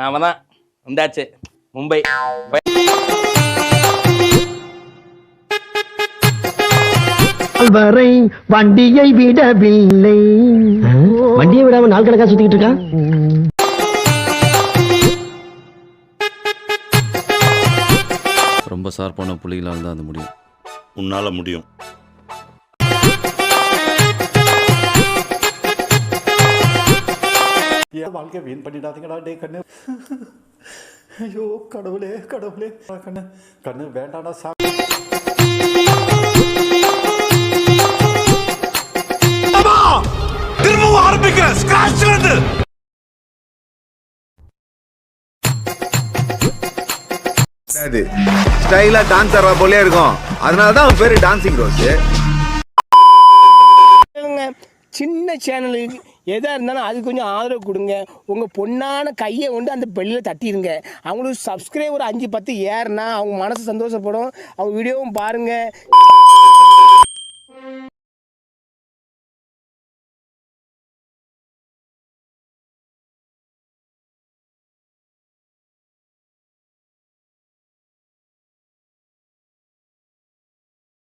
அவன் தான் வந்தாச்சு மும்பை. வரை வண்டியை விடவில்லை. வண்டியை விடாம நாள் கணக்கா சுத்திக்கிட்டு இருக்கா. ரொம்ப ஷார்ப்பான புள்ளிகளால் தான் அது முடியும். உன்னால முடியும். வாழ்க்கை வீண் பண்ணிடாதீங்கடா டே கண்ணு. ஐயோ கடவுளே கடவுளே கண்ணு கண்ணு வேண்டாடா திரும்பவும் ஆரம்பிக்கிறேன் ஸ்கிராச்ல இருந்து. ஸ்டைலா டான்ஸ் ஆடுற போலே இருக்கும். அதனாலதான் அவன் பேரு டான்சிங் ரோஸ். சின்ன சேனலுக்கு எதாக இருந்தாலும் அது கொஞ்சம் ஆதரவு கொடுங்க. உங்கள் பொண்ணான கையை கொண்டு அந்த பெல்லில் தட்டிடுங்க. அவங்களுக்கு சப்ஸ்கிரைபர் 5-10 ஏறுனா அவங்க மனசு சந்தோஷப்படும். அவங்க வீடியோவும் பாருங்கள்.